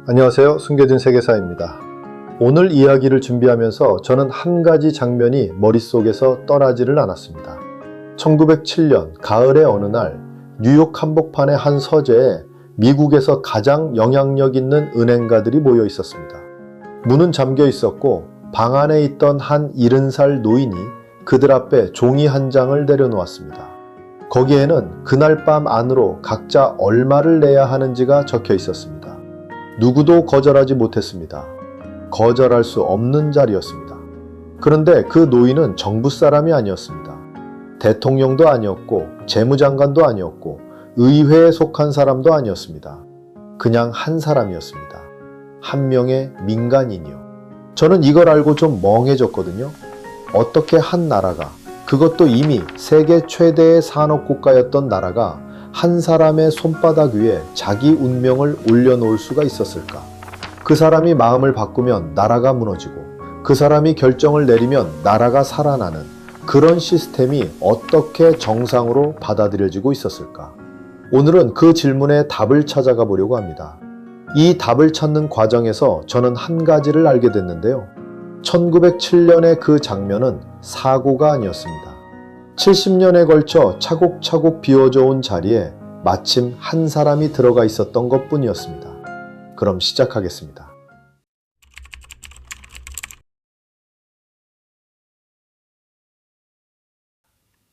안녕하세요. 숨겨진 세계사입니다. 오늘 이야기를 준비하면서 저는 한 가지 장면이 머릿속에서 떠나지를 않았습니다. 1907년 가을의 어느 날 뉴욕 한복판의 한 서재에 미국에서 가장 영향력 있는 은행가들이 모여 있었습니다. 문은 잠겨 있었고 방 안에 있던 한 70살 노인이 그들 앞에 종이 한 장을 내려놓았습니다. 거기에는 그날 밤 안으로 각자 얼마를 내야 하는지가 적혀 있었습니다. 누구도 거절하지 못했습니다. 거절할 수 없는 자리였습니다. 그런데 그 노인은 정부 사람이 아니었습니다. 대통령도 아니었고 재무장관도 아니었고 의회에 속한 사람도 아니었습니다. 그냥 한 사람이었습니다. 한 명의 민간인이요. 저는 이걸 알고 좀 멍해졌거든요. 어떻게 한 나라가, 그것도 이미 세계 최대의 산업국가였던 나라가 한 사람의 손바닥 위에 자기 운명을 올려놓을 수가 있었을까? 그 사람이 마음을 바꾸면 나라가 무너지고 그 사람이 결정을 내리면 나라가 살아나는 그런 시스템이 어떻게 정상으로 받아들여지고 있었을까? 오늘은 그 질문에 답을 찾아가 보려고 합니다. 이 답을 찾는 과정에서 저는 한 가지를 알게 됐는데요. 1907년의 그 장면은 사고가 아니었습니다. 70년에 걸쳐 차곡차곡 비워져 온 자리에 마침 한 사람이 들어가 있었던 것뿐이었습니다. 그럼 시작하겠습니다.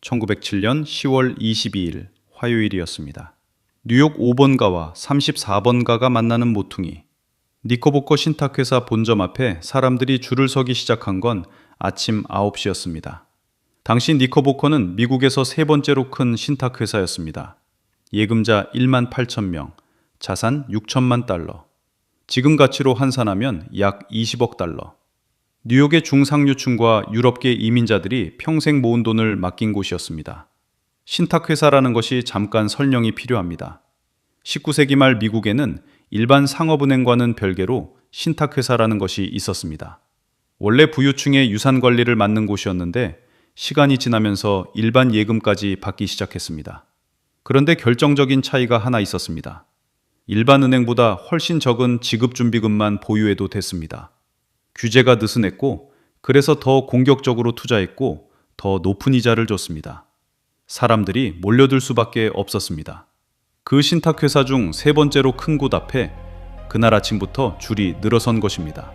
(1907년 10월 22일) 화요일이었습니다. 뉴욕 5번가와 34번가가 만나는 모퉁이. 니커보커 신탁회사 본점 앞에 사람들이 줄을 서기 시작한 건 아침 9시였습니다. 당시 니커보커는 미국에서 세 번째로 큰 신탁회사였습니다. 예금자 1만 8천 명, 자산 6천만 달러. 지금 가치로 환산하면 약 20억 달러. 뉴욕의 중상류층과 유럽계 이민자들이 평생 모은 돈을 맡긴 곳이었습니다. 신탁회사라는 것이 잠깐 설명이 필요합니다. 19세기 말 미국에는 일반 상업은행과는 별개로 신탁회사라는 것이 있었습니다. 원래 부유층의 유산 관리를 맡는 곳이었는데 시간이 지나면서 일반 예금까지 받기 시작했습니다. 그런데 결정적인 차이가 하나 있었습니다. 일반 은행보다 훨씬 적은 지급준비금만 보유해도 됐습니다. 규제가 느슨했고 그래서 더 공격적으로 투자했고 더 높은 이자를 줬습니다. 사람들이 몰려들 수밖에 없었습니다. 그 신탁회사 중 세 번째로 큰 곳 앞에 그날 아침부터 줄이 늘어선 것입니다.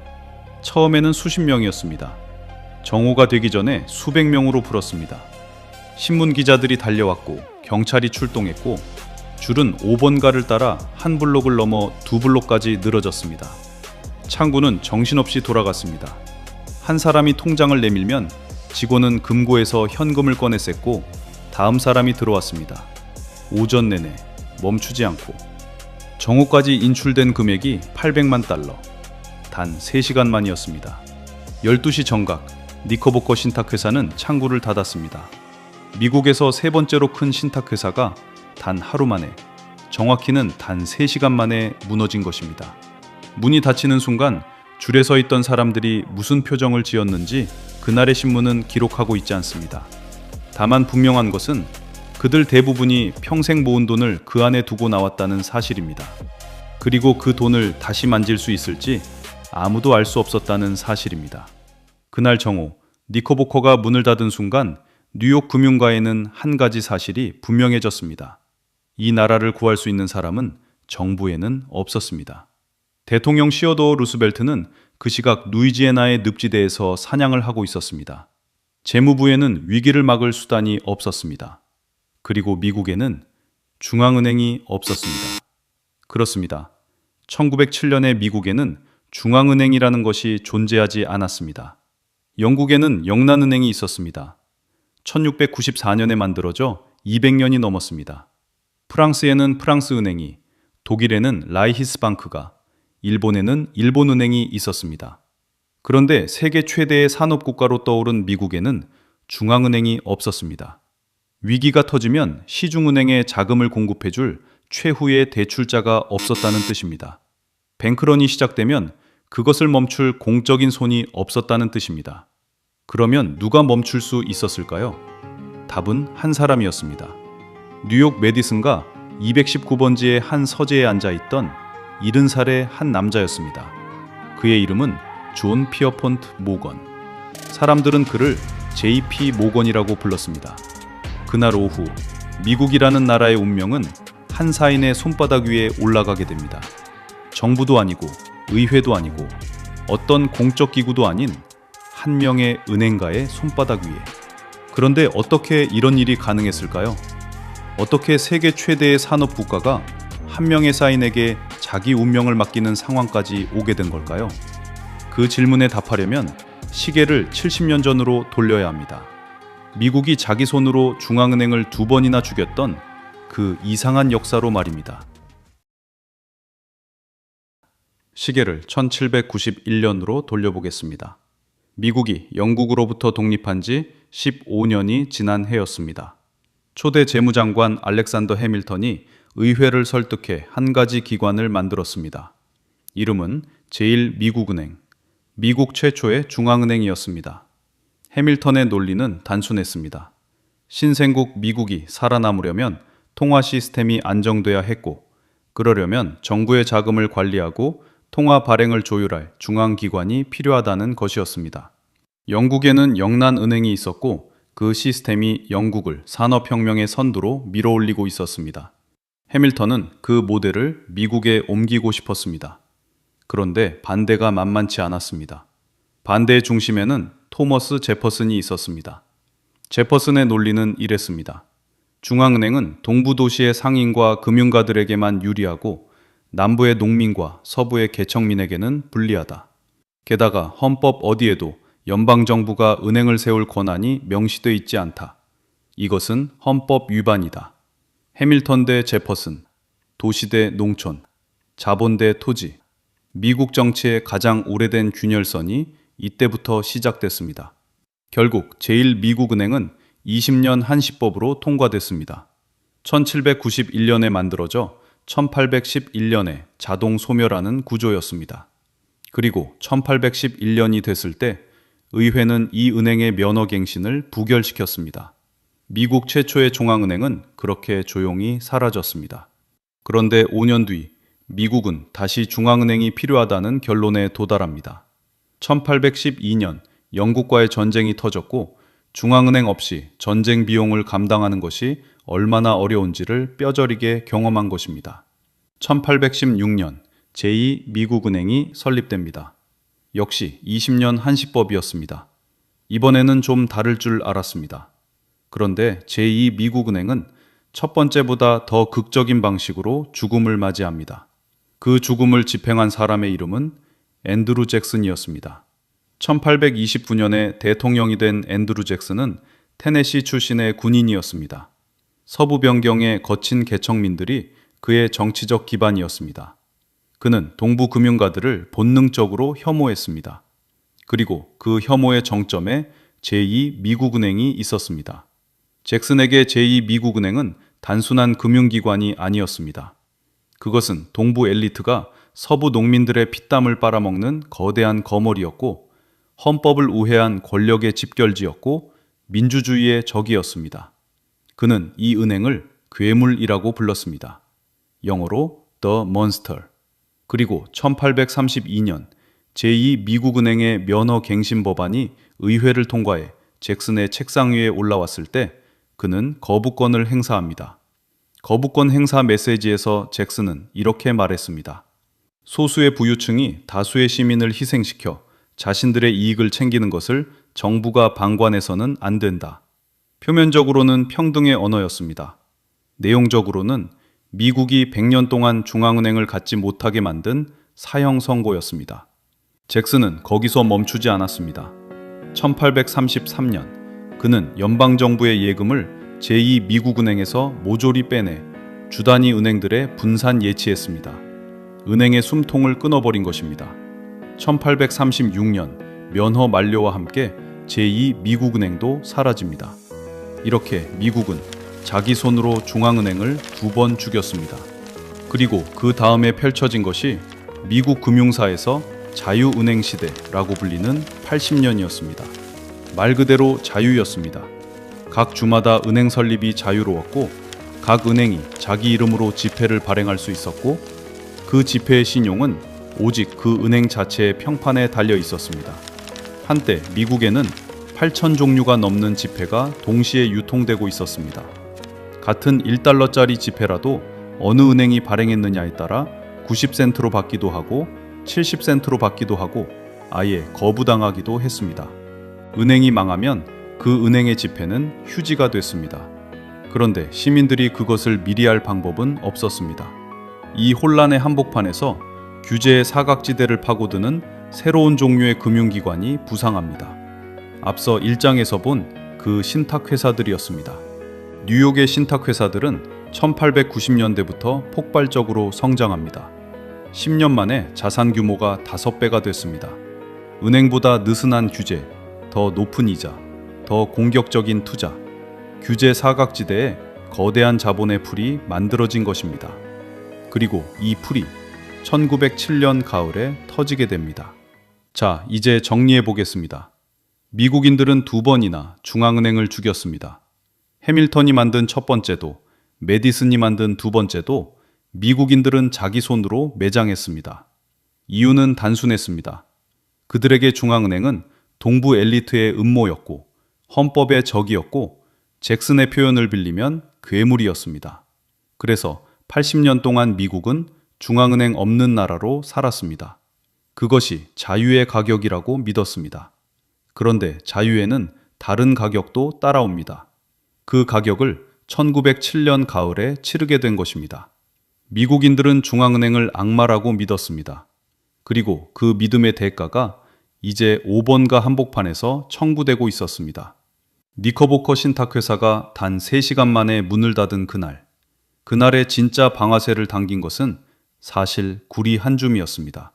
처음에는 수십 명이었습니다. 정오가 되기 전에 수백 명으로 불었습니다. 신문 기자들이 달려왔고 경찰이 출동했고 줄은 5번가를 따라 한 블록을 넘어 두 블록까지 늘어졌습니다. 창구는 정신없이 돌아갔습니다. 한 사람이 통장을 내밀면 직원은 금고에서 현금을 꺼내 셌고 다음 사람이 들어왔습니다. 오전 내내 멈추지 않고 정오까지 인출된 금액이 800만 달러. 단 3시간 만이었습니다. 12시 정각 니커보커 신탁회사는 창구를 닫았습니다. 미국에서 세 번째로 큰 신탁회사가 단 하루 만에, 정확히는 단 3시간 만에 무너진 것입니다. 문이 닫히는 순간 줄에 서 있던 사람들이 무슨 표정을 지었는지 그날의 신문은 기록하고 있지 않습니다. 다만 분명한 것은 그들 대부분이 평생 모은 돈을 그 안에 두고 나왔다는 사실입니다. 그리고 그 돈을 다시 만질 수 있을지 아무도 알 수 없었다는 사실입니다. 그날 정오, 니커보커가 문을 닫은 순간 뉴욕 금융가에는 한 가지 사실이 분명해졌습니다. 이 나라를 구할 수 있는 사람은 정부에는 없었습니다. 대통령 시어도어 루스벨트는 그 시각 루이지애나의 늪지대에서 사냥을 하고 있었습니다. 재무부에는 위기를 막을 수단이 없었습니다. 그리고 미국에는 중앙은행이 없었습니다. 그렇습니다. 1907년의 미국에는 중앙은행이라는 것이 존재하지 않았습니다. 영국에는 영란은행이 있었습니다. 1694년에 만들어져 200년이 넘었습니다. 프랑스에는 프랑스은행이, 독일에는 라이히스방크가, 일본에는 일본은행이 있었습니다. 그런데 세계 최대의 산업국가로 떠오른 미국에는 중앙은행이 없었습니다. 위기가 터지면 시중은행에 자금을 공급해줄 최후의 대출자가 없었다는 뜻입니다. 뱅크런이 시작되면 그것을 멈출 공적인 손이 없었다는 뜻입니다. 그러면 누가 멈출 수 있었을까요? 답은 한 사람이었습니다. 뉴욕 메디슨가 219번지의 한 서재에 앉아있던 70살의 한 남자였습니다. 그의 이름은 존 피어폰트 모건. 사람들은 그를 JP 모건이라고 불렀습니다. 그날 오후 미국이라는 나라의 운명은 한 사인의 손바닥 위에 올라가게 됩니다. 정부도 아니고 의회도 아니고 어떤 공적 기구도 아닌 한 명의 은행가의 손바닥 위에. 그런데 어떻게 이런 일이 가능했을까요? 어떻게 세계 최대의 산업 국가가 한 명의 사인에게 자기 운명을 맡기는 상황까지 오게 된 걸까요? 그 질문에 답하려면 시계를 70년 전으로 돌려야 합니다. 미국이 자기 손으로 중앙은행을 2번이나 죽였던 그 이상한 역사로 말입니다. 시계를 1791년으로 돌려보겠습니다. 미국이 영국으로부터 독립한 지 15년이 지난 해였습니다. 초대 재무장관 알렉산더 해밀턴이 의회를 설득해 한 가지 기관을 만들었습니다. 이름은 제1미국은행, 미국 최초의 중앙은행이었습니다. 해밀턴의 논리는 단순했습니다. 신생국 미국이 살아남으려면 통화 시스템이 안정돼야 했고, 그러려면 정부의 자금을 관리하고 통화 발행을 조율할 중앙기관이 필요하다는 것이었습니다. 영국에는 영란은행이 있었고 그 시스템이 영국을 산업혁명의 선두로 밀어올리고 있었습니다. 해밀턴은 그 모델을 미국에 옮기고 싶었습니다. 그런데 반대가 만만치 않았습니다. 반대의 중심에는 토머스 제퍼슨이 있었습니다. 제퍼슨의 논리는 이랬습니다. 중앙은행은 동부 도시의 상인과 금융가들에게만 유리하고 남부의 농민과 서부의 개척민에게는 불리하다. 게다가 헌법 어디에도 연방정부가 은행을 세울 권한이 명시되어 있지 않다. 이것은 헌법 위반이다. 해밀턴 대 제퍼슨, 도시 대 농촌, 자본 대 토지. 미국 정치의 가장 오래된 균열선이 이때부터 시작됐습니다. 결국 제1미국은행은 20년 한시법으로 통과됐습니다. 1791년에 만들어져 1811년에 자동 소멸하는 구조였습니다. 그리고 1811년이 됐을 때 의회는 이 은행의 면허갱신을 부결시켰습니다. 미국 최초의 중앙은행은 그렇게 조용히 사라졌습니다. 그런데 5년 뒤 미국은 다시 중앙은행이 필요하다는 결론에 도달합니다. 1812년 영국과의 전쟁이 터졌고 중앙은행 없이 전쟁 비용을 감당하는 것이 얼마나 어려운지를 뼈저리게 경험한 것입니다. 1816년 제2미국은행이 설립됩니다. 역시 20년 한시법이었습니다. 이번에는 좀 다를 줄 알았습니다. 그런데 제2미국은행은 첫 번째보다 더 극적인 방식으로 죽음을 맞이합니다. 그 죽음을 집행한 사람의 이름은 앤드루 잭슨이었습니다. 1829년에 대통령이 된 앤드루 잭슨은 테네시 출신의 군인이었습니다. 서부 변경의 거친 개척민들이 그의 정치적 기반이었습니다. 그는 동부 금융가들을 본능적으로 혐오했습니다. 그리고 그 혐오의 정점에 제2미국은행이 있었습니다. 잭슨에게 제2미국은행은 단순한 금융기관이 아니었습니다. 그것은 동부 엘리트가 서부 농민들의 피땀을 빨아먹는 거대한 거머리였고 헌법을 우회한 권력의 집결지였고 민주주의의 적이었습니다. 그는 이 은행을 괴물이라고 불렀습니다. 영어로 The Monster. 그리고 1832년 제2미국은행의 면허갱신 법안이 의회를 통과해 잭슨의 책상 위에 올라왔을 때 그는 거부권을 행사합니다. 거부권 행사 메시지에서 잭슨은 이렇게 말했습니다. 소수의 부유층이 다수의 시민을 희생시켜 자신들의 이익을 챙기는 것을 정부가 방관해서는 안 된다. 표면적으로는 평등의 언어였습니다. 내용적으로는 미국이 100년 동안 중앙은행을 갖지 못하게 만든 사형 선고였습니다. 잭슨은 거기서 멈추지 않았습니다. 1833년 그는 연방정부의 예금을 제2미국은행에서 모조리 빼내 주단위 은행들의 분산 예치했습니다. 은행의 숨통을 끊어버린 것입니다. 1836년 면허 만료와 함께 제2미국은행도 사라집니다. 이렇게 미국은 자기 손으로 중앙은행을 2번 죽였습니다. 그리고 그 다음에 펼쳐진 것이 미국 금융사에서 자유은행 시대라고 불리는 80년이었습니다. 말 그대로 자유였습니다. 각 주마다 은행 설립이 자유로웠고 각 은행이 자기 이름으로 지폐를 발행할 수 있었고 그 지폐의 신용은 오직 그 은행 자체의 평판에 달려 있었습니다. 한때 미국에는 8천 종류가 넘는 지폐가 동시에 유통되고 있었습니다. 같은 1달러짜리 지폐라도 어느 은행이 발행했느냐에 따라 90센트로 받기도 하고 70센트로 받기도 하고 아예 거부당하기도 했습니다. 은행이 망하면 그 은행의 지폐는 휴지가 됐습니다. 그런데 시민들이 그것을 미리 알 방법은 없었습니다. 이 혼란의 한복판에서 규제의 사각지대를 파고드는 새로운 종류의 금융기관이 부상합니다. 앞서 1장에서 본 그 신탁회사들이었습니다. 뉴욕의 신탁회사들은 1890년대부터 폭발적으로 성장합니다. 10년 만에 자산 규모가 5배가 됐습니다. 은행보다 느슨한 규제, 더 높은 이자, 더 공격적인 투자, 규제 사각지대에 거대한 자본의 풀이 만들어진 것입니다. 그리고 이 풀이 1907년 가을에 터지게 됩니다. 자, 이제 정리해 보겠습니다. 미국인들은 2번이나 중앙은행을 죽였습니다. 해밀턴이 만든 첫 번째도, 메디슨이 만든 두 번째도 미국인들은 자기 손으로 매장했습니다. 이유는 단순했습니다. 그들에게 중앙은행은 동부 엘리트의 음모였고, 헌법의 적이었고, 잭슨의 표현을 빌리면 괴물이었습니다. 그래서 80년 동안 미국은 중앙은행 없는 나라로 살았습니다. 그것이 자유의 가격이라고 믿었습니다. 그런데 자유에는 다른 가격도 따라옵니다. 그 가격을 1907년 가을에 치르게 된 것입니다. 미국인들은 중앙은행을 악마라고 믿었습니다. 그리고 그 믿음의 대가가 이제 5번가 한복판에서 청구되고 있었습니다. 니커보커 신탁회사가 단 3시간 만에 문을 닫은 그날의 진짜 방아쇠를 당긴 것은 사실 구리 한 줌이었습니다.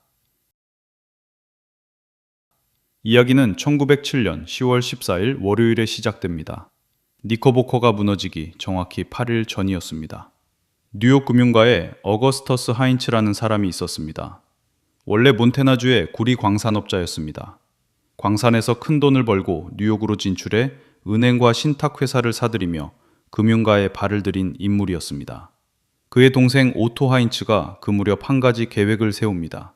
이야기는 1907년 10월 14일 월요일에 시작됩니다. 니커보커가 무너지기 정확히 8일 전이었습니다. 뉴욕 금융가에 어거스터스 하인츠라는 사람이 있었습니다. 원래 몬태나주의 구리 광산업자였습니다. 광산에서 큰 돈을 벌고 뉴욕으로 진출해 은행과 신탁회사를 사들이며 금융가에 발을 들인 인물이었습니다. 그의 동생 오토 하인츠가 그 무렵 한 가지 계획을 세웁니다.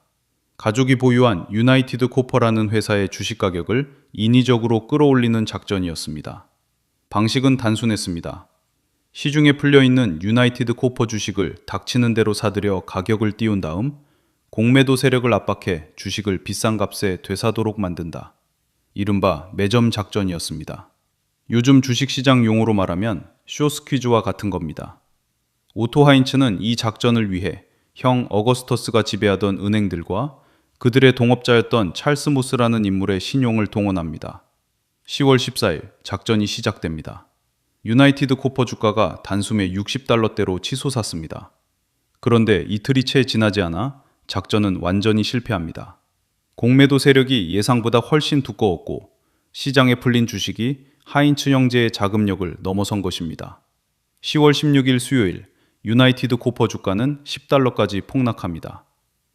가족이 보유한 유나이티드 코퍼라는 회사의 주식 가격을 인위적으로 끌어올리는 작전이었습니다. 방식은 단순했습니다. 시중에 풀려있는 유나이티드 코퍼 주식을 닥치는 대로 사들여 가격을 띄운 다음 공매도 세력을 압박해 주식을 비싼 값에 되사도록 만든다. 이른바 매점 작전이었습니다. 요즘 주식시장 용어로 말하면 쇼스퀴즈와 같은 겁니다. 오토 하인츠는 이 작전을 위해 형 어거스터스가 지배하던 은행들과 그들의 동업자였던 찰스 모스라는 인물의 신용을 동원합니다. 10월 14일 작전이 시작됩니다. 유나이티드 코퍼 주가가 단숨에 60달러대로 치솟았습니다. 그런데 이틀이 채 지나지 않아 작전은 완전히 실패합니다. 공매도 세력이 예상보다 훨씬 두꺼웠고 시장에 풀린 주식이 하인츠 형제의 자금력을 넘어선 것입니다. 10월 16일 수요일 유나이티드 코퍼 주가는 10달러까지 폭락합니다.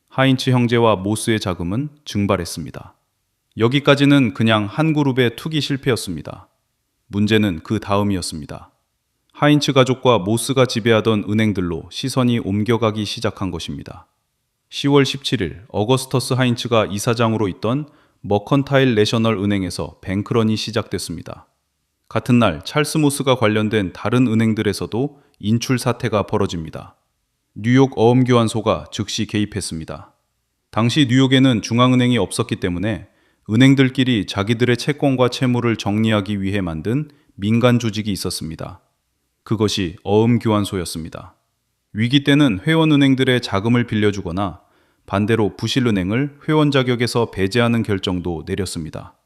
하인츠 형제와 모스의 자금은 증발했습니다. 여기까지는 그냥 한 그룹의 투기 실패였습니다. 문제는 그 다음이었습니다. 하인츠 가족과 모스가 지배하던 은행들로 시선이 옮겨가기 시작한 것입니다. 10월 17일 어거스터스 하인츠가 이사장으로 있던 머컨타일 내셔널 은행에서 뱅크런이 시작됐습니다. 같은 날 찰스 모스가 관련된 다른 은행들에서도 인출 사태가 벌어집니다. 뉴욕 어음교환소가 즉시 개입했습니다. 당시 뉴욕에는 중앙은행이 없었기 때문에 은행들끼리 자기들의 채권과 채무를 정리하기 위해 만든 민간 조직이 있었습니다. 그것이 어음교환소였습니다. 위기 때는 회원은행들의 자금을 빌려주거나 반대로 부실은행을 회원 자격에서 배제하는 결정도 내렸습니다.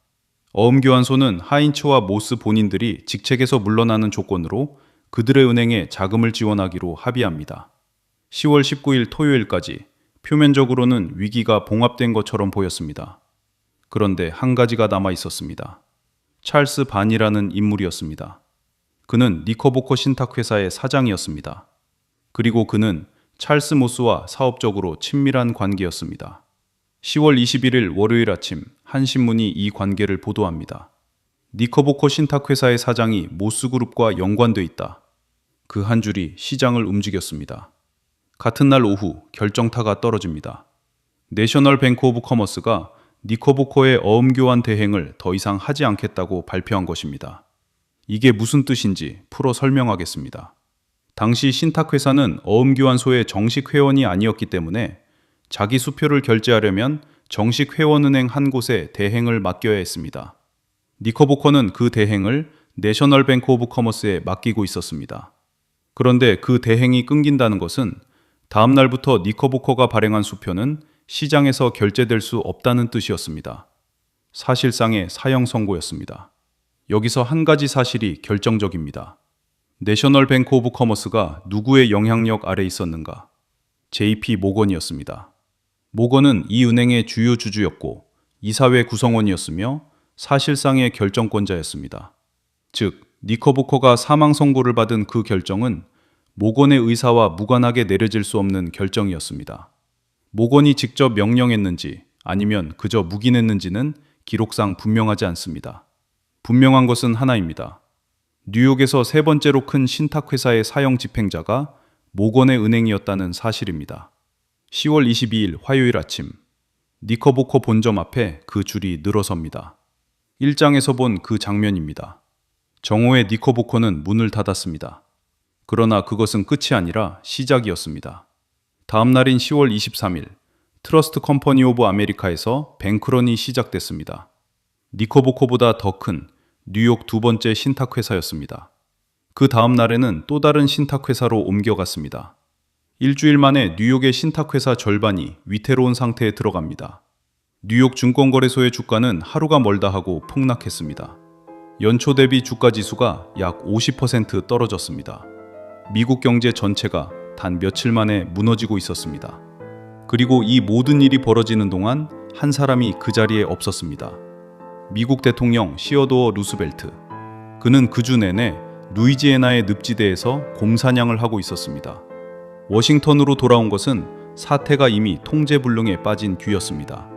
어음교환소는 하인츠와 모스 본인들이 직책에서 물러나는 조건으로 그들의 은행에 자금을 지원하기로 합의합니다. 10월 19일 토요일까지 표면적으로는 위기가 봉합된 것처럼 보였습니다. 그런데 한 가지가 남아 있었습니다. 찰스 반이라는 인물이었습니다. 그는 니커보커 신탁회사의 사장이었습니다. 그리고 그는 찰스 모스와 사업적으로 친밀한 관계였습니다. 10월 21일 월요일 아침 한 신문이 이 관계를 보도합니다. 니커보커 신탁회사의 사장이 모스그룹과 연관돼 있다. 그 한 줄이 시장을 움직였습니다. 같은 날 오후 결정타가 떨어집니다. 내셔널 뱅크 오브 커머스가 니커보커의 어음교환 대행을 더 이상 하지 않겠다고 발표한 것입니다. 이게 무슨 뜻인지 풀어 설명하겠습니다. 당시 신탁회사는 어음교환소의 정식 회원이 아니었기 때문에 자기 수표를 결제하려면 정식 회원은행 한 곳에 대행을 맡겨야 했습니다. 니커보커는 그 대행을 내셔널 뱅크 오브 커머스에 맡기고 있었습니다. 그런데 그 대행이 끊긴다는 것은 다음 날부터 니커보커가 발행한 수표는 시장에서 결제될 수 없다는 뜻이었습니다. 사실상의 사형 선고였습니다. 여기서 한 가지 사실이 결정적입니다. 내셔널 뱅크 오브 커머스가 누구의 영향력 아래 있었는가? JP 모건이었습니다. 모건은 이 은행의 주요 주주였고 이사회 구성원이었으며 사실상의 결정권자였습니다. 즉, 니커보커가 사망 선고를 받은 그 결정은 모건의 의사와 무관하게 내려질 수 없는 결정이었습니다. 모건이 직접 명령했는지 아니면 그저 묵인했는지는 기록상 분명하지 않습니다. 분명한 것은 하나입니다. 뉴욕에서 세 번째로 큰 신탁회사의 사형 집행자가 모건의 은행이었다는 사실입니다. 10월 22일 화요일 아침, 니커보커 본점 앞에 그 줄이 늘어섭니다. 1장에서 본 그 장면입니다. 정오에 니커보커는 문을 닫았습니다. 그러나 그것은 끝이 아니라 시작이었습니다. 다음 날인 10월 23일, 트러스트 컴퍼니 오브 아메리카에서 뱅크런이 시작됐습니다. 니커보커보다 더 큰 뉴욕 두 번째 신탁회사였습니다. 그 다음 날에는 또 다른 신탁회사로 옮겨갔습니다. 일주일 만에 뉴욕의 신탁회사 절반이 위태로운 상태에 들어갑니다. 뉴욕 증권거래소의 주가는 하루가 멀다 하고 폭락했습니다. 연초 대비 주가 지수가 약 50% 떨어졌습니다. 미국 경제 전체가 단 며칠 만에 무너지고 있었습니다. 그리고 이 모든 일이 벌어지는 동안 한 사람이 그 자리에 없었습니다. 미국 대통령 시어도어 루스벨트. 그는 그 주 내내 루이지애나의 늪지대에서 곰사냥을 하고 있었습니다. 워싱턴으로 돌아온 것은 사태가 이미 통제불능에 빠진 뒤였습니다.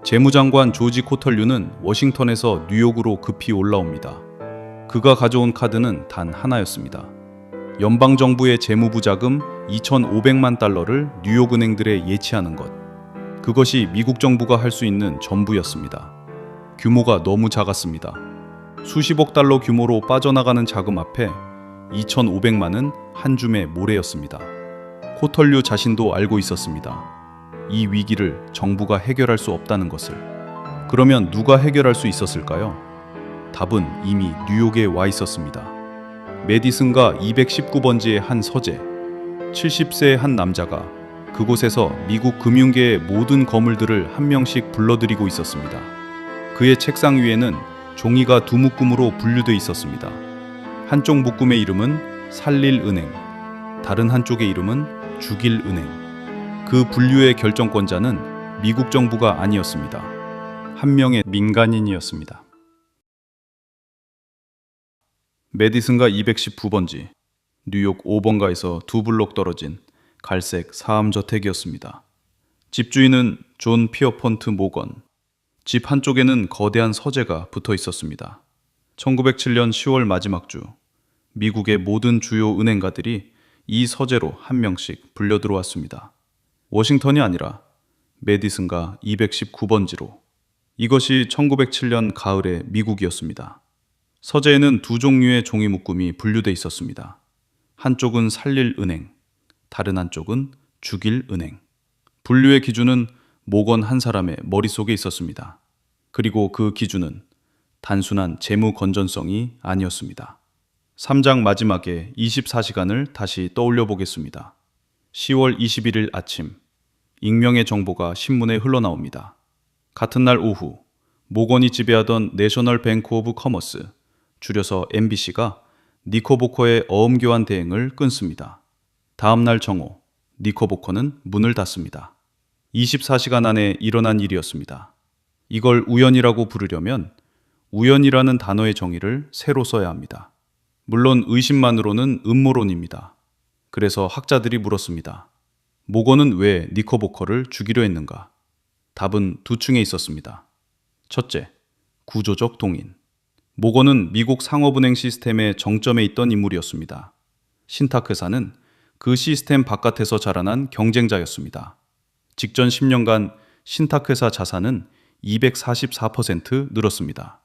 재무장관 조지 코털류는 워싱턴에서 뉴욕으로 급히 올라옵니다. 그가 가져온 카드는 단 하나였습니다. 연방정부의 재무부 자금 2,500만 달러를 뉴욕은행들에 예치하는 것. 그것이 미국 정부가 할 수 있는 전부였습니다. 규모가 너무 작았습니다. 수십억 달러 규모로 빠져나가는 자금 앞에 2,500만은 한 줌의 모래였습니다. 코털류 자신도 알고 있었습니다. 이 위기를 정부가 해결할 수 없다는 것을. 그러면 누가 해결할 수 있었을까요? 답은 이미 뉴욕에 와 있었습니다. 메디슨가 219번지의 한 서재, 70세의 한 남자가 그곳에서 미국 금융계의 모든 거물들을 한 명씩 불러들이고 있었습니다. 그의 책상 위에는 종이가 두 묶음으로 분류돼 있었습니다. 한쪽 묶음의 이름은 살릴 은행, 다른 한쪽의 이름은 죽일 은행. 그 분류의 결정권자는 미국 정부가 아니었습니다. 한 명의 민간인이었습니다. 메디슨가 219번지, 뉴욕 5번가에서 두 블록 떨어진 갈색 사암저택이었습니다. 집주인은 존 피어폰트 모건. 집 한쪽에는 거대한 서재가 붙어 있었습니다. 1907년 10월 마지막 주, 미국의 모든 주요 은행가들이 이 서재로 한 명씩 불려 들어왔습니다. 워싱턴이 아니라 메디슨가 219번지로. 이것이 1907년 가을의 미국이었습니다. 서재에는 두 종류의 종이 묶음이 분류돼 있었습니다. 한쪽은 살릴 은행, 다른 한쪽은 죽일 은행. 분류의 기준은 모건 한 사람의 머릿속에 있었습니다. 그리고 그 기준은 단순한 재무 건전성이 아니었습니다. 3장 마지막에 24시간을 다시 떠올려 보겠습니다. 10월 21일 아침, 익명의 정보가 신문에 흘러나옵니다. 같은 날 오후, 모건이 지배하던 내셔널 뱅크 오브 커머스, 줄여서 MBC가 니커보커의 어음교환 대행을 끊습니다. 다음 날 정오, 니커보커는 문을 닫습니다. 24시간 안에 일어난 일이었습니다. 이걸 우연이라고 부르려면 우연이라는 단어의 정의를 새로 써야 합니다. 물론 의심만으로는 음모론입니다. 그래서 학자들이 물었습니다. 모건은 왜 니커보커를 죽이려 했는가? 답은 두 층에 있었습니다. 첫째, 구조적 동인. 모건은 미국 상업은행 시스템의 정점에 있던 인물이었습니다. 신탁회사는 그 시스템 바깥에서 자라난 경쟁자였습니다. 직전 10년간 신탁회사 자산은 244% 늘었습니다.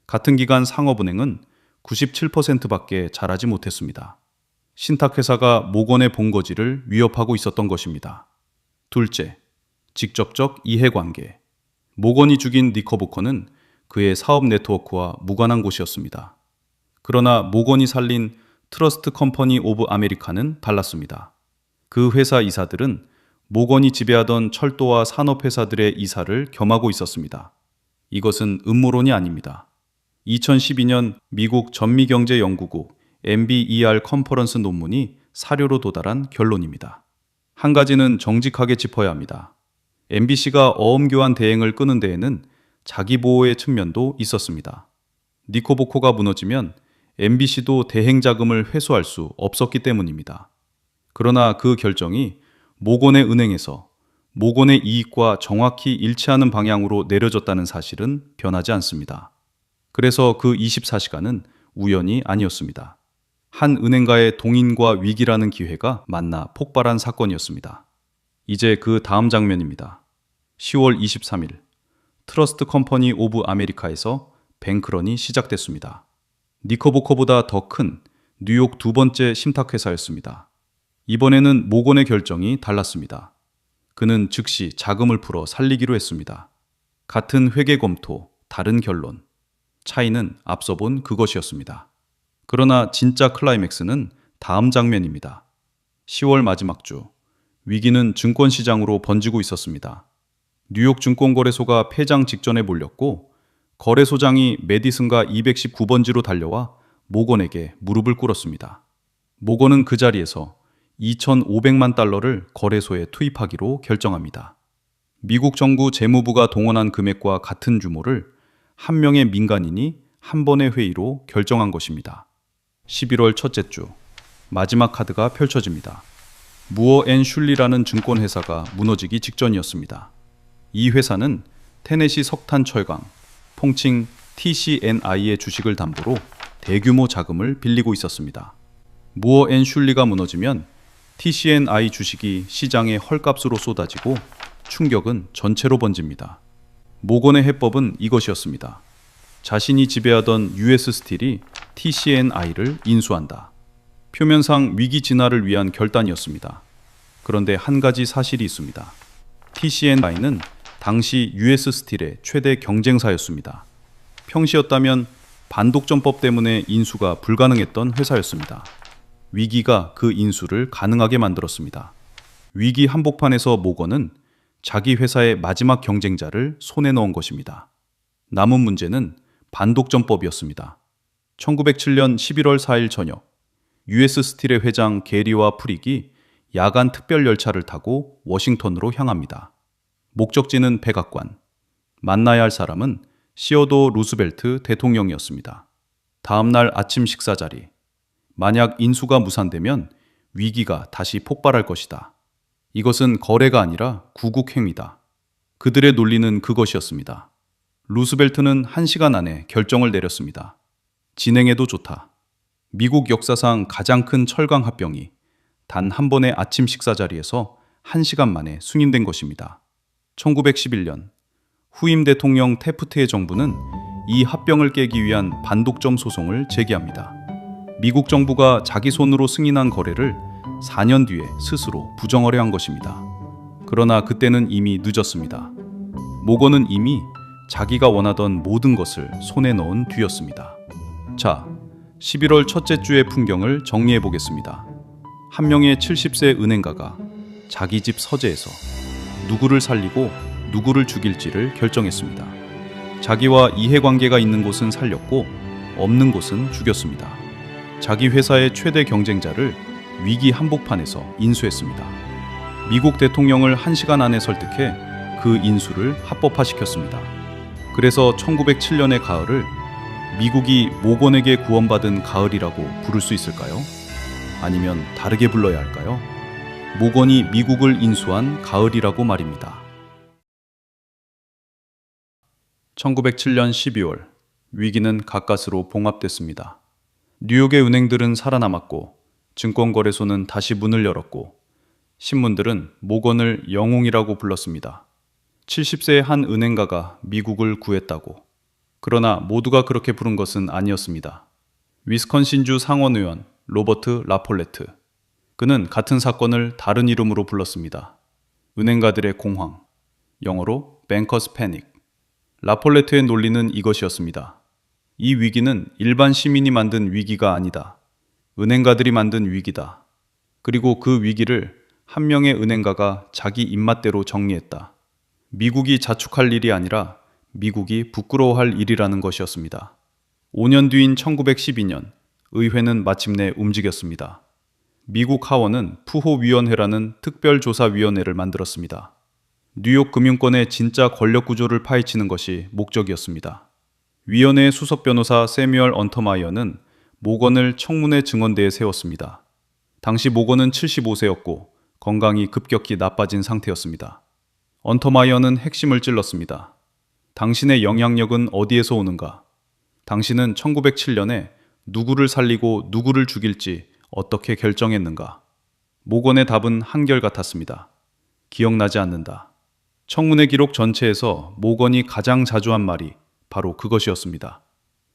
같은 기간 상업은행은 97%밖에 자라지 못했습니다. 신탁회사가 모건의 본거지를 위협하고 있었던 것입니다. 둘째, 직접적 이해관계. 모건이 죽인 니커보커는 그의 사업 네트워크와 무관한 곳이었습니다. 그러나 모건이 살린 트러스트 컴퍼니 오브 아메리카는 달랐습니다. 그 회사 이사들은 모건이 지배하던 철도와 산업회사들의 이사를 겸하고 있었습니다. 이것은 음모론이 아닙니다. 2012년 미국 전미경제연구국 MBER 컨퍼런스 논문이 사료로 도달한 결론입니다. 한 가지는 정직하게 짚어야 합니다. MBC가 어음교환 대행을 끄는 데에는 자기 보호의 측면도 있었습니다. 니코보코가 무너지면 MBC도 대행 자금을 회수할 수 없었기 때문입니다. 그러나 그 결정이 모건의 은행에서 모건의 이익과 정확히 일치하는 방향으로 내려졌다는 사실은 변하지 않습니다. 그래서 그 24시간은 우연이 아니었습니다. 한 은행가의 동인과 위기라는 기회가 만나 폭발한 사건이었습니다. 이제 그 다음 장면입니다. 10월 23일, 트러스트 컴퍼니 오브 아메리카에서 뱅크런이 시작됐습니다. 니커보커보다 더 큰 뉴욕 두 번째 신탁회사였습니다. 이번에는 모건의 결정이 달랐습니다. 그는 즉시 자금을 풀어 살리기로 했습니다. 같은 회계 검토, 다른 결론. 차이는 앞서 본 그것이었습니다. 그러나 진짜 클라이맥스는 다음 장면입니다. 10월 마지막 주, 위기는 증권시장으로 번지고 있었습니다. 뉴욕 증권거래소가 폐장 직전에 몰렸고 거래소장이 메디슨가 219번지로 달려와 모건에게 무릎을 꿇었습니다. 모건은 그 자리에서 2,500만 달러를 거래소에 투입하기로 결정합니다. 미국 정부 재무부가 동원한 금액과 같은 규모를 한 명의 민간인이 한 번의 회의로 결정한 것입니다. 11월 첫째 주, 마지막 카드가 펼쳐집니다. 무어 앤 슐리라는 증권회사가 무너지기 직전이었습니다. 이 회사는 테네시 석탄 철강, 통칭 TCNI의 주식을 담보로 대규모 자금을 빌리고 있었습니다. 무어 앤 슐리가 무너지면 TCNI 주식이 시장에 헐값으로 쏟아지고 충격은 전체로 번집니다. 모건의 해법은 이것이었습니다. 자신이 지배하던 US 스틸이 TCNI를 인수한다. 표면상 위기 진화를 위한 결단이었습니다. 그런데 한 가지 사실이 있습니다. TCNI는 당시 US 스틸의 최대 경쟁사였습니다. 평시였다면 반독점법 때문에 인수가 불가능했던 회사였습니다. 위기가 그 인수를 가능하게 만들었습니다. 위기 한복판에서 모건은 자기 회사의 마지막 경쟁자를 손에 넣은 것입니다. 남은 문제는 반독점법이었습니다. 1907년 11월 4일 저녁, US 스틸의 회장 게리와 프릭이 야간 특별 열차를 타고 워싱턴으로 향합니다. 목적지는 백악관. 만나야 할 사람은 시어도 루스벨트 대통령이었습니다. 다음 날 아침 식사 자리. 만약 인수가 무산되면 위기가 다시 폭발할 것이다. 이것은 거래가 아니라 구국행위다. 그들의 논리는 그것이었습니다. 루스벨트는 1시간 안에 결정을 내렸습니다. 진행해도 좋다. 미국 역사상 가장 큰 철강 합병이 단 한 번의 아침 식사 자리에서 1시간 만에 승인된 것입니다. 1911년 후임 대통령 태프트의 정부는 이 합병을 깨기 위한 반독점 소송을 제기합니다. 미국 정부가 자기 손으로 승인한 거래를 4년 뒤에 스스로 부정하려 한 것입니다. 그러나 그때는 이미 늦었습니다. 모건은 이미 자기가 원하던 모든 것을 손에 넣은 뒤였습니다. 자, 11월 첫째 주의 풍경을 정리해 보겠습니다. 한 명의 70세 은행가가 자기 집 서재에서 누구를 살리고 누구를 죽일지를 결정했습니다. 자기와 이해관계가 있는 곳은 살렸고 없는 곳은 죽였습니다. 자기 회사의 최대 경쟁자를 위기 한복판에서 인수했습니다. 미국 대통령을 1시간 안에 설득해 그 인수를 합법화시켰습니다. 그래서 1907년의 가을을 미국이 모건에게 구원받은 가을이라고 부를 수 있을까요? 아니면 다르게 불러야 할까요? 모건이 미국을 인수한 가을이라고 말입니다. 1907년 12월, 위기는 가까스로 봉합됐습니다. 뉴욕의 은행들은 살아남았고 증권거래소는 다시 문을 열었고 신문들은 모건을 영웅이라고 불렀습니다. 70세의 한 은행가가 미국을 구했다고. 그러나 모두가 그렇게 부른 것은 아니었습니다. 위스콘신주 상원의원 로버트 라폴레트. 그는 같은 사건을 다른 이름으로 불렀습니다. 은행가들의 공황, 영어로 뱅커스 패닉. 라폴레트의 논리는 이것이었습니다. 이 위기는 일반 시민이 만든 위기가 아니다. 은행가들이 만든 위기다. 그리고 그 위기를 한 명의 은행가가 자기 입맛대로 정리했다. 미국이 자축할 일이 아니라 미국이 부끄러워할 일이라는 것이었습니다. 5년 뒤인 1912년, 의회는 마침내 움직였습니다. 미국 하원은 푸호위원회라는 특별조사위원회를 만들었습니다. 뉴욕 금융권의 진짜 권력 구조를 파헤치는 것이 목적이었습니다. 위원회의 수석 변호사 세뮤얼 언터마이어는 모건을 청문회 증언대에 세웠습니다. 당시 모건은 75세였고 건강이 급격히 나빠진 상태였습니다. 언터마이어는 핵심을 찔렀습니다. 당신의 영향력은 어디에서 오는가? 당신은 1907년에 누구를 살리고 누구를 죽일지 어떻게 결정했는가? 모건의 답은 한결같았습니다. 기억나지 않는다. 청문회 기록 전체에서 모건이 가장 자주 한 말이 바로 그것이었습니다.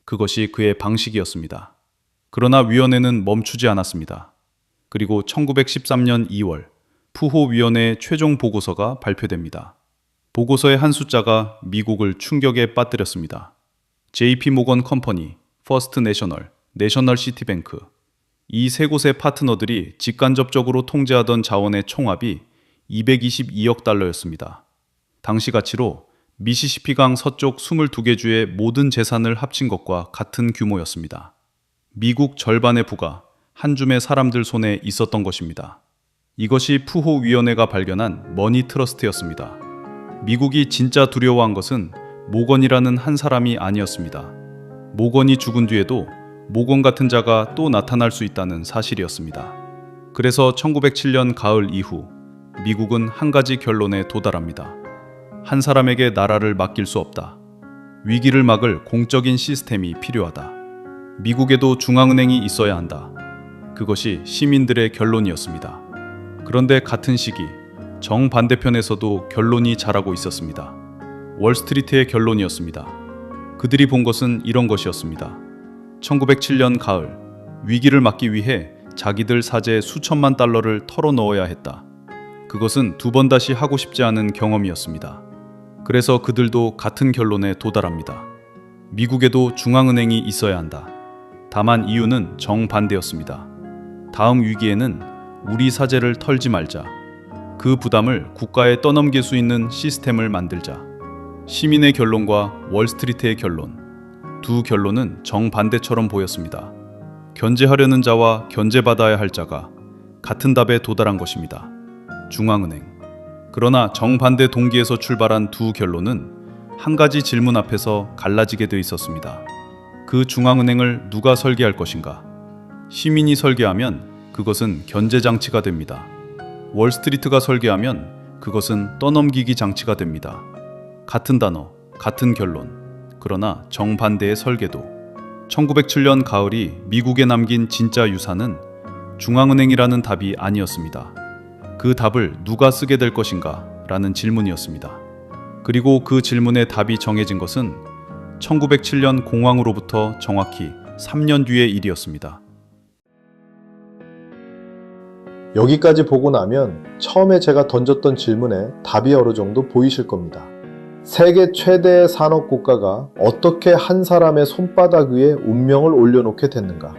그것이 그의 방식이었습니다. 그러나 위원회는 멈추지 않았습니다. 그리고 1913년 2월 푸호위원회의 최종 보고서가 발표됩니다. 보고서의 한 숫자가 미국을 충격에 빠뜨렸습니다. JP 모건 컴퍼니, 퍼스트 내셔널, 내셔널 시티뱅크, 이 세 곳의 파트너들이 직간접적으로 통제하던 자원의 총합이 222억 달러였습니다. 당시 가치로 미시시피강 서쪽 22개 주의 모든 재산을 합친 것과 같은 규모였습니다. 미국 절반의 부가 한 줌의 사람들 손에 있었던 것입니다. 이것이 푸호위원회가 발견한 머니 트러스트였습니다. 미국이 진짜 두려워한 것은 모건이라는 한 사람이 아니었습니다. 모건이 죽은 뒤에도 모건 같은 자가 또 나타날 수 있다는 사실이었습니다. 그래서 1907년 가을 이후 미국은 한 가지 결론에 도달합니다. 한 사람에게 나라를 맡길 수 없다. 위기를 막을 공적인 시스템이 필요하다. 미국에도 중앙은행이 있어야 한다. 그것이 시민들의 결론이었습니다. 그런데 같은 시기 정반대편에서도 결론이 자라고 있었습니다. 월스트리트의 결론이었습니다. 그들이 본 것은 이런 것이었습니다. 1907년 가을, 위기를 막기 위해 자기들 사재 수천만 달러를 털어넣어야 했다. 그것은 두 번 다시 하고 싶지 않은 경험이었습니다. 그래서 그들도 같은 결론에 도달합니다. 미국에도 중앙은행이 있어야 한다. 다만 이유는 정반대였습니다. 다음 위기에는 우리 사재를 털지 말자. 그 부담을 국가에 떠넘길 수 있는 시스템을 만들자. 시민의 결론과 월스트리트의 결론. 두 결론은 정반대처럼 보였습니다. 견제하려는 자와 견제받아야 할 자가 같은 답에 도달한 것입니다. 중앙은행. 그러나 정반대 동기에서 출발한 두 결론은 한 가지 질문 앞에서 갈라지게 돼 있었습니다. 그 중앙은행을 누가 설계할 것인가? 시민이 설계하면 그것은 견제 장치가 됩니다. 월스트리트가 설계하면 그것은 떠넘기기 장치가 됩니다. 같은 단어, 같은 결론. 그러나 정반대의 설계도. 1907년 가을이 미국에 남긴 진짜 유산은 중앙은행이라는 답이 아니었습니다. 그 답을 누가 쓰게 될 것인가? 라는 질문이었습니다. 그리고 그 질문의 답이 정해진 것은 1907년 공황으로부터 정확히 3년 뒤의 일이었습니다. 여기까지 보고 나면 처음에 제가 던졌던 질문에 답이 어느 정도 보이실 겁니다. 세계 최대의 산업국가가 어떻게 한 사람의 손바닥 위에 운명을 올려놓게 됐는가?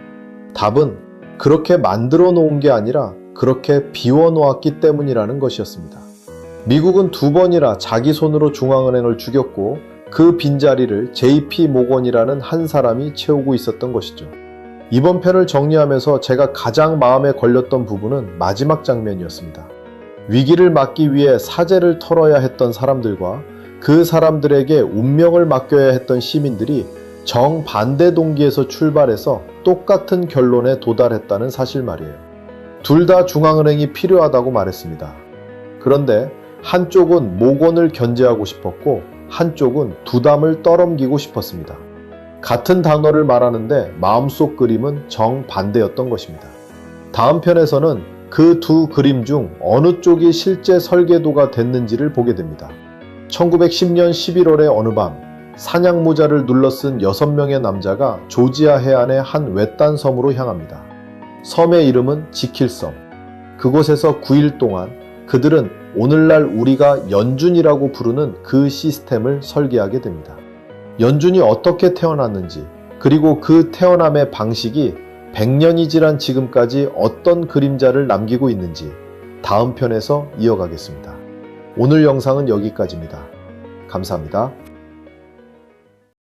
답은 그렇게 만들어 놓은 게 아니라 그렇게 비워놓았기 때문이라는 것이었습니다. 미국은 두 번이나 자기 손으로 중앙은행을 죽였고 그 빈자리를 JP 모건이라는 한 사람이 채우고 있었던 것이죠. 이번 편을 정리하면서 제가 가장 마음에 걸렸던 부분은 마지막 장면이었습니다. 위기를 막기 위해 사재를 털어야 했던 사람들과 그 사람들에게 운명을 맡겨야 했던 시민들이 정반대 동기에서 출발해서 똑같은 결론에 도달했다는 사실 말이에요. 둘 다 중앙은행이 필요하다고 말했습니다. 그런데 한쪽은 모건을 견제하고 싶었고 한쪽은 두담을 떠넘기고 싶었습니다. 같은 단어를 말하는데 마음속 그림은 정반대였던 것입니다. 다음 편에서는 그 두 그림 중 어느 쪽이 실제 설계도가 됐는지를 보게 됩니다. 1910년 11월의 어느 밤, 사냥 모자를 눌러쓴 6명의 남자가 조지아 해안의 한 외딴 섬으로 향합니다. 섬의 이름은 지킬섬. 그곳에서 9일 동안 그들은 오늘날 우리가 연준이라고 부르는 그 시스템을 설계하게 됩니다. 연준이 어떻게 태어났는지, 그리고 그 태어남의 방식이 100년이 지난 지금까지 어떤 그림자를 남기고 있는지 다음 편에서 이어가겠습니다. 오늘 영상은 여기까지입니다. 감사합니다.